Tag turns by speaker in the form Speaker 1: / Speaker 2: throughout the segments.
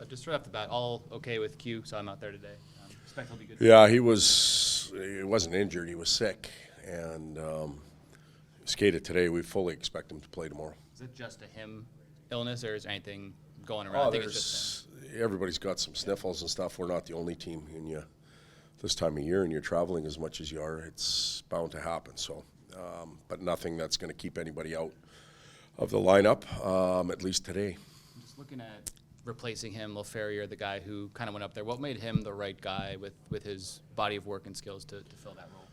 Speaker 1: just right off the bat, all okay with Q, so I'm out there today. Expect he'll be good.
Speaker 2: Yeah, he wasn't injured. He was sick, and skated today. We fully expect him to play tomorrow.
Speaker 1: Is it just a him illness, or is there anything going around? I think it's just him.
Speaker 2: Everybody's got some sniffles and stuff. We're not the only team. And this time of year, and you're traveling as much as you are, it's bound to happen. So, but nothing that's going to keep anybody out of the lineup, at least today.
Speaker 1: Just looking at replacing him, LaFerrier, the guy who kind of went up there. What made him the right guy with his body of work and skills to fill that role?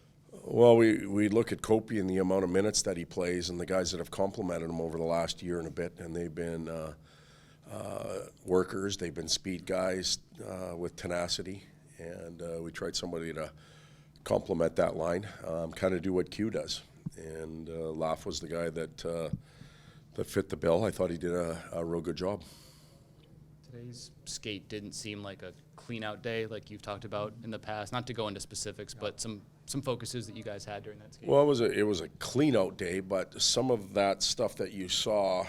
Speaker 2: Well, we look at Kopi and the amount of minutes that he plays and the guys that have complemented him over the last year and a bit, and they've been workers, they've been speed guys with tenacity, and we tried somebody to complement that line, kind of do what Q does. And Laff was the guy that fit the bill. I thought he did a real good job.
Speaker 1: Today's skate didn't seem like a clean-out day like you've talked about in the past. Not to go into specifics, but some focuses that you guys had during that skate.
Speaker 2: Well, it was a clean-out day, but some of that stuff that you saw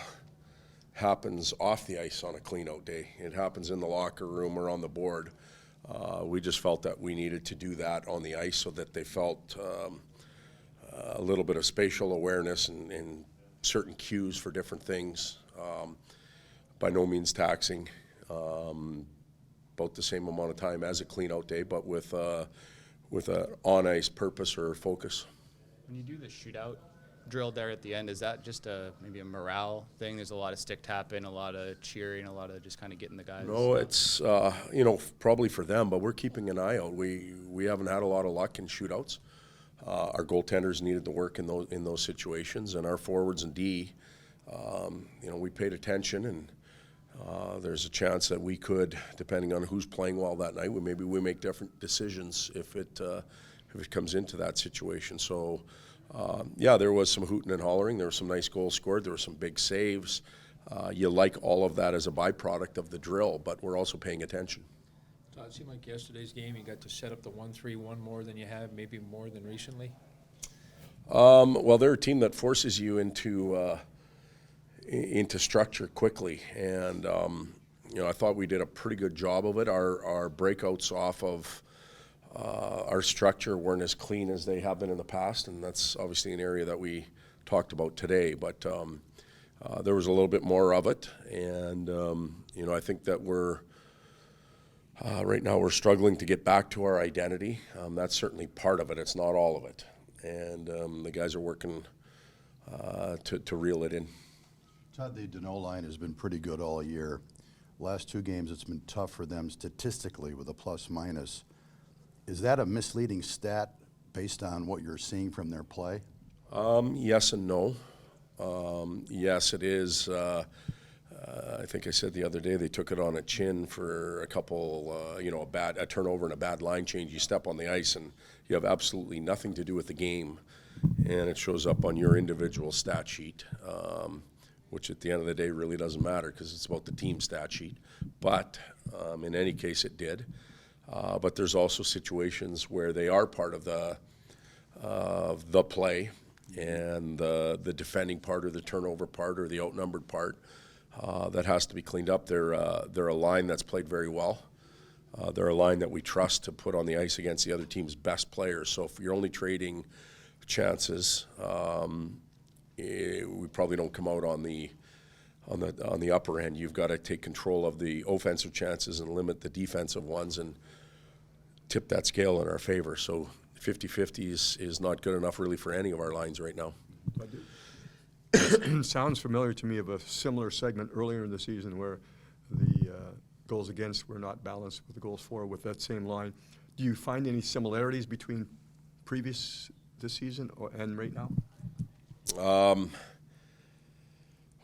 Speaker 2: happens off the ice on a clean-out day. It happens in the locker room or on the board. We just felt that we needed to do that on the ice so that they felt a little bit of spatial awareness and certain cues for different things. By no means taxing. About the same amount of time as a clean-out day, but with an on-ice purpose or focus.
Speaker 1: When you do the shootout drill there at the end, is that just maybe a morale thing? There's a lot of stick tapping, a lot of cheering, a lot of just kind of getting the guys.
Speaker 2: No, it's probably for them, but we're keeping an eye out. We haven't had a lot of luck in shootouts. Our goaltenders needed to work in those situations, and our forwards and D, we paid attention, and there's a chance that we could, depending on who's playing well that night, we make different decisions if it comes into that situation. So, there was some hooting and hollering. There were some nice goals scored. There were some big saves. You like all of that as a byproduct of the drill, but we're also paying attention.
Speaker 3: Todd, it seemed like yesterday's game you got to set up the 1-3-1 more than you have, maybe more than recently.
Speaker 2: Well, they're a team that forces you into structure quickly, and I thought we did a pretty good job of it. Our breakouts off of our structure weren't as clean as they have been in the past, and that's obviously an area that we talked about today. But there was a little bit more of it, and I think that we're right now we're struggling to get back to our identity. That's certainly part of it. It's not all of it, and the guys are working to reel it in.
Speaker 4: Todd, the Deneau line has been pretty good all year. Last two games, it's been tough for them statistically with a plus-minus. Is that a misleading stat based on what you're seeing from their play?
Speaker 2: Yes and no. Yes, it is. I think I said the other day they took it on a chin for a couple, a turnover and a bad line change. You step on the ice and you have absolutely nothing to do with the game, and it shows up on your individual stat sheet. Which at the end of the day really doesn't matter because it's about the team stat sheet. But in any case, it did. But there's also situations where they are part of the play, and the defending part or the turnover part or the outnumbered part that has to be cleaned up. They're a line that's played very well. They're a line that we trust to put on the ice against the other team's best players. So if you're only trading chances, we probably don't come out on the upper end. You've got to take control of the offensive chances and limit the defensive ones and tip that scale in our favor. So 50-50 is not good enough really for any of our lines right now.
Speaker 5: It sounds familiar to me of a similar segment earlier in the season where the goals against were not balanced with the goals for with that same line. Do you find any similarities between previous this season and right now?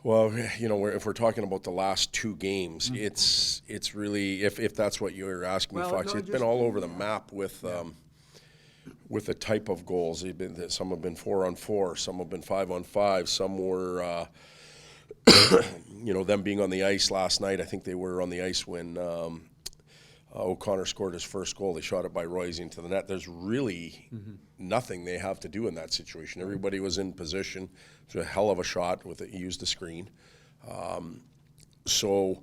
Speaker 2: Well, if we're talking about the last two games, it's really, if that's what you're asking me, Fox, it's been all over the map with the type of goals. Some have been 4-on-4, some have been 5-on-5, some were, them being on the ice last night. I think they were on the ice when O'Connor scored his first goal. They shot it by Royce into the net. There's really nothing they have to do in that situation. Everybody was in position. It was a hell of a shot. He used a screen. So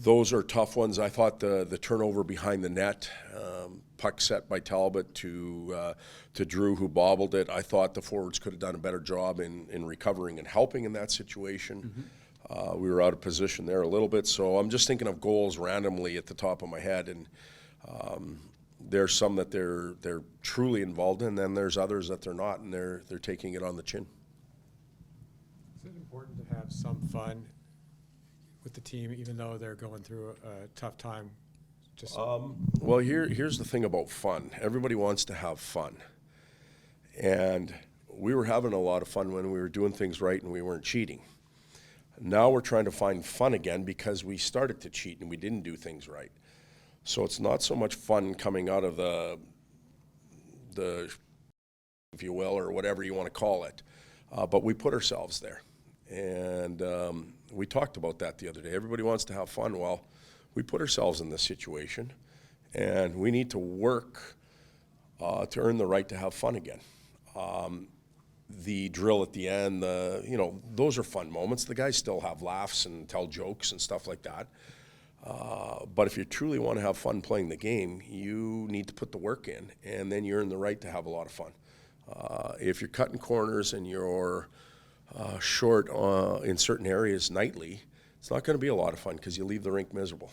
Speaker 2: those are tough ones. I thought the turnover behind the net, puck set by Talbot to Drew, who bobbled it. I thought the forwards could have done a better job in recovering and helping in that situation. We were out of position there a little bit, so I'm just thinking of goals randomly at the top of my head, and there's some that they're truly involved in, and then there's others that they're not, and they're taking it on the chin.
Speaker 6: Is it important to have some fun with the team, even though they're going through a tough time? Just
Speaker 2: Well, here's the thing about fun. Everybody wants to have fun. And we were having a lot of fun when we were doing things right and we weren't cheating. Now we're trying to find fun again because we started to cheat and we didn't do things right. So it's not so much fun coming out of the if you will, or whatever you want to call it. But we put ourselves there. And we talked about that the other day. Everybody wants to have fun. Well, we put ourselves in this situation, and we need to work to earn the right to have fun again. The drill at the end, those are fun moments. The guys still have laughs and tell jokes and stuff like that. But if you truly want to have fun playing the game, you need to put the work in, and then you earn the right to have a lot of fun. If you're cutting corners and you're short in certain areas nightly, it's not going to be a lot of fun because you leave the rink miserable.